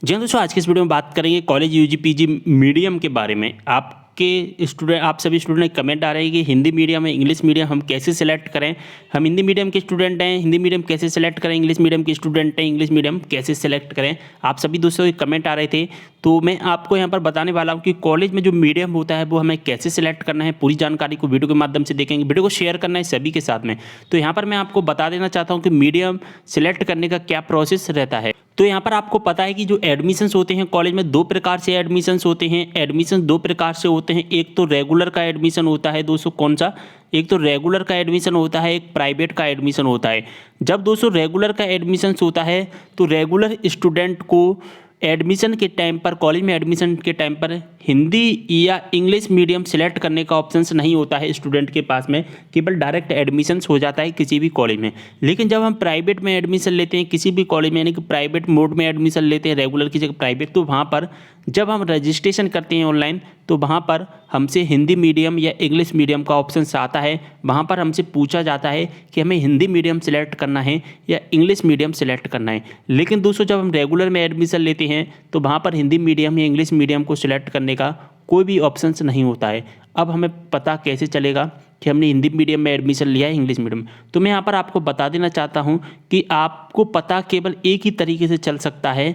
जी हाँ दोस्तों, आज के इस वीडियो में बात करेंगे कॉलेज यूजी पीजी मीडियम के बारे में। आप सभी स्टूडेंट कमेंट आ रहे हैं कि हिंदी मीडियम है इंग्लिश मीडियम हम कैसे सेलेक्ट करें। हम हिंदी मीडियम के स्टूडेंट हैं, हिंदी मीडियम कैसे सेलेक्ट करें। इंग्लिश मीडियम के स्टूडेंट हैं, इंग्लिश मीडियम कैसे सेलेक्ट करें। आप सभी दोस्तों के कमेंट आ रहे थे, तो मैं आपको यहाँ पर बताने वाला हूँ कि कॉलेज में जो मीडियम होता है वो हमें कैसे सेलेक्ट करना है। पूरी जानकारी को वीडियो के माध्यम से देखेंगे। वीडियो को शेयर करना है सभी के साथ में। तो यहाँ पर मैं आपको बता देना चाहता हूँ कि मीडियम सेलेक्ट करने का क्या प्रोसेस रहता है। तो यहाँ पर आपको पता है कि जो एडमिशन्स होते हैं कॉलेज में, दो प्रकार से एडमिशन्स होते हैं। एडमिशन दो प्रकार से होते हैं, एक तो रेगुलर का एडमिशन होता है दोस्तों। कौन सा? एक तो रेगुलर का एडमिशन होता है, एक प्राइवेट का एडमिशन होता है। जब दोस्तों रेगुलर का एडमिशन होता है तो रेगुलर स्टूडेंट को एडमिशन के टाइम पर, कॉलेज में एडमिशन के टाइम पर हिंदी या इंग्लिश मीडियम सेलेक्ट करने का ऑप्शंस नहीं होता है स्टूडेंट के पास में, केवल डायरेक्ट एडमिशन्स हो जाता है किसी भी कॉलेज में। लेकिन जब हम प्राइवेट में एडमिशन लेते हैं किसी भी कॉलेज में, यानी कि प्राइवेट मोड में एडमिशन लेते हैं रेगुलर की जगह प्राइवेट, तो वहाँ पर जब हम रजिस्ट्रेशन करते हैं ऑनलाइन तो वहाँ पर हमसे हिंदी मीडियम या इंग्लिश मीडियम का ऑप्शन आता है। वहाँ पर हमसे पूछा जाता है कि हमें हिंदी मीडियम सेलेक्ट करना है या इंग्लिश मीडियम सेलेक्ट करना है। लेकिन दोस्तों जब हम रेगुलर में एडमिशन लेते हैं तो वहाँ पर हिंदी मीडियम या इंग्लिश मीडियम को सिलेक्ट करने का कोई भी ऑप्शंस नहीं होता है। अब हमें पता कैसे चलेगा कि हमने हिंदी मीडियम में एडमिशन लिया है इंग्लिश मीडियम? तो मैं यहाँ पर आपको बता देना चाहता हूँ कि आपको पता केवल एक ही तरीके से चल सकता है।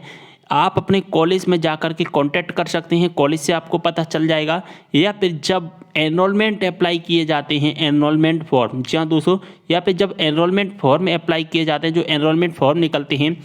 आप अपने कॉलेज में जाकर के कांटेक्ट कर सकते हैं, कॉलेज से आपको पता चल जाएगा। या फिर जब एनरोलमेंट अप्लाई किए जाते हैं, एनरोलमेंट फॉर्म, जी हाँ दोस्तों, या फिर जब एनरोलमेंट फॉर्म अप्लाई किए जाते हैं, जो एनरोलमेंट फॉर्म निकलते हैं,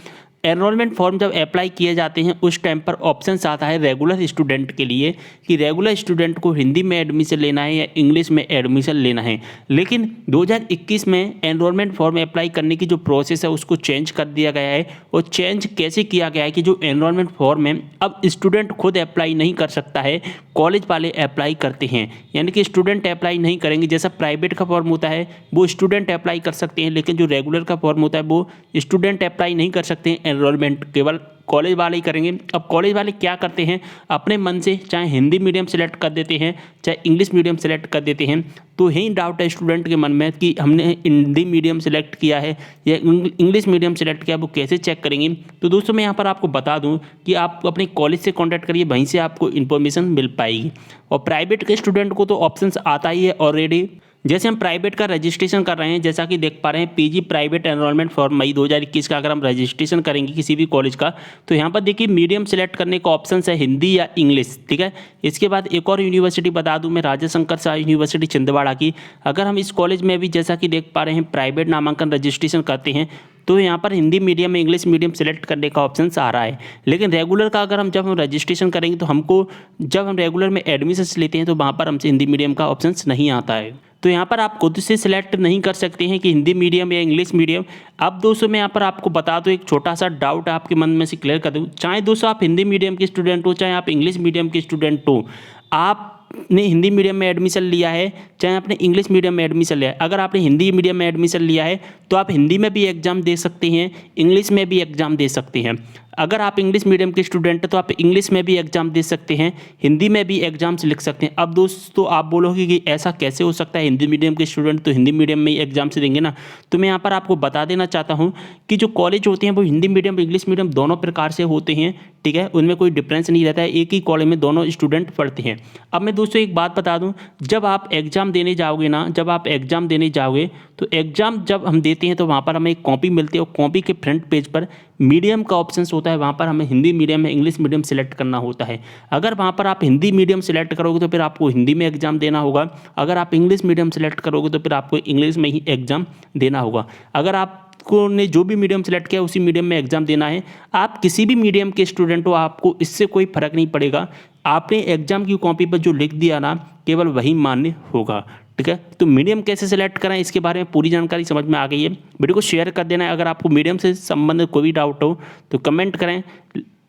एनरोलमेंट फॉर्म जब अप्लाई किए जाते हैं उस टाइम पर ऑप्शन आता है रेगुलर स्टूडेंट के लिए कि रेगुलर स्टूडेंट को हिंदी में एडमिशन लेना है या इंग्लिश में एडमिशन लेना है। लेकिन 2021 में एनरोलमेंट फॉर्म अप्लाई करने की जो प्रोसेस है उसको चेंज कर दिया गया है। और चेंज कैसे किया गया है कि जो एनरोलमेंट फॉर्म है अब स्टूडेंट खुद अप्लाई नहीं कर सकता है, कॉलेज वाले अप्लाई करते हैं। यानी कि स्टूडेंट अप्लाई नहीं करेंगे। जैसा प्राइवेट का फॉर्म होता है वो स्टूडेंट अप्लाई कर सकते हैं, लेकिन जो रेगुलर का फॉर्म होता है वो स्टूडेंट अप्लाई नहीं कर सकते हैं, एनरोलमेंट केवल कॉलेज वाले ही करेंगे। अब कॉलेज वाले क्या करते हैं, अपने मन से चाहे हिंदी मीडियम सेलेक्ट कर देते हैं चाहे इंग्लिश मीडियम सेलेक्ट कर देते हैं। तो यही डाउट है स्टूडेंट के मन में कि हमने हिंदी मीडियम सेलेक्ट किया है या इंग्लिश मीडियम सेलेक्ट किया, वो कैसे चेक करेंगे? तो दोस्तों मैं यहाँ पर आपको बता दूँ कि आप अपने कॉलेज से कॉन्टैक्ट करिए, वहीं से आपको इन्फॉर्मेशन मिल पाएगी। और प्राइवेट के स्टूडेंट को तो ऑप्शन आता ही है ऑलरेडी। जैसे हम प्राइवेट का रजिस्ट्रेशन कर रहे हैं, जैसा कि देख पा रहे हैं पीजी प्राइवेट एनरोलमेंट फॉर्म मई 2021 का अगर हम रजिस्ट्रेशन करेंगे किसी भी कॉलेज का, तो यहाँ पर देखिए मीडियम सेलेक्ट करने का ऑप्शन है हिंदी या इंग्लिश, ठीक है। इसके बाद एक और यूनिवर्सिटी बता दूँ मैं, राजा शंकर शाह यूनिवर्सिटी छिंदवाड़ा की। अगर हम इस कॉलेज में भी जैसा कि देख पा रहे हैं प्राइवेट नामांकन रजिस्ट्रेशन करते हैं तो यहाँ पर हिंदी मीडियम में इंग्लिश मीडियम सेलेक्ट करने का ऑप्शन आ रहा है। लेकिन रेगुलर का अगर जब हम रजिस्ट्रेशन करेंगे तो हमको, जब हम रेगुलर में एडमिशन लेते हैं तो वहाँ पर हमसे हिंदी मीडियम का ऑप्शन नहीं आता है। तो यहाँ पर आप खुद से सिलेक्ट नहीं कर सकते हैं कि हिंदी मीडियम या इंग्लिश मीडियम। अब दोस्तों मैं यहाँ पर आपको बता दूँ, एक छोटा सा डाउट आपके मन में से क्लियर कर दूँ। चाहे दोस्तों आप हिंदी मीडियम के स्टूडेंट हो चाहे आप इंग्लिश मीडियम के स्टूडेंट हो, आपने हिंदी मीडियम में एडमिशन लिया है चाहे आपने इंग्लिश मीडियम में एडमिशन लिया है, अगर आपने हिंदी मीडियम में एडमिशन लिया है तो आप हिंदी में भी एग्ज़ाम दे सकते हैं, इंग्लिश में भी एग्ज़ाम दे सकते हैं। अगर आप इंग्लिश मीडियम के स्टूडेंट हैं तो आप इंग्लिश में भी एग्ज़ाम दे सकते हैं, हिंदी में भी एग्ज़ाम्स लिख सकते हैं। अब दोस्तों आप बोलोगे कि ऐसा कैसे हो सकता है, हिंदी मीडियम के स्टूडेंट तो हिंदी मीडियम में ही एग्ज़ाम्स देंगे ना। तो मैं यहाँ पर आपको बता देना चाहता हूँ कि जो कॉलेज होते हैं वो हिंदी मीडियम इंग्लिश मीडियम दोनों प्रकार से होते हैं, ठीक है। उनमें कोई डिफरेंस नहीं रहता है, एक ही कॉलेज में दोनों स्टूडेंट पढ़ते हैं। अब मैं दोस्तों एक बात बता दूँ, जब आप एग्ज़ाम देने जाओगे ना, जब आप एग्ज़ाम देने जाओगे तो एग्ज़ाम जब हम देते हैं तो वहाँ पर हमें एक कॉपी मिलती है और कॉपी के फ्रंट पेज पर मीडियम का ऑप्शन होता है। वहाँ पर हमें हिंदी मीडियम या इंग्लिश मीडियम सेलेक्ट करना होता है। अगर वहाँ पर आप हिंदी मीडियम सेलेक्ट करोगे तो फिर आपको हिंदी में एग्ज़ाम देना होगा, अगर आप इंग्लिश मीडियम सेलेक्ट करोगे तो फिर आपको इंग्लिश में ही एग्ज़ाम देना होगा। अगर आपको ने जो भी मीडियम सेलेक्ट किया उसी मीडियम में एग्ज़ाम देना है। आप किसी भी मीडियम के स्टूडेंट हो, आपको इससे कोई फ़र्क नहीं पड़ेगा। आपने एग्ज़ाम की कॉपी पर जो लिख दिया ना केवल वही मान्य होगा, ठीक है। तो मीडियम कैसे सेलेक्ट करें इसके बारे में पूरी जानकारी समझ में आ गई है। वीडियो को शेयर कर देना है। अगर आपको मीडियम से संबंधित कोई भी डाउट हो तो कमेंट करें।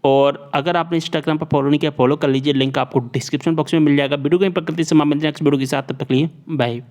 और अगर आपने इंस्टाग्राम पर फॉलो नहीं किया फॉलो कर लीजिए, लिंक आपको डिस्क्रिप्शन बॉक्स में मिल जाएगा। वीडियो को प्रकृति से नेक्स्ट वीडियो के साथ, तब तक के लिए बाय।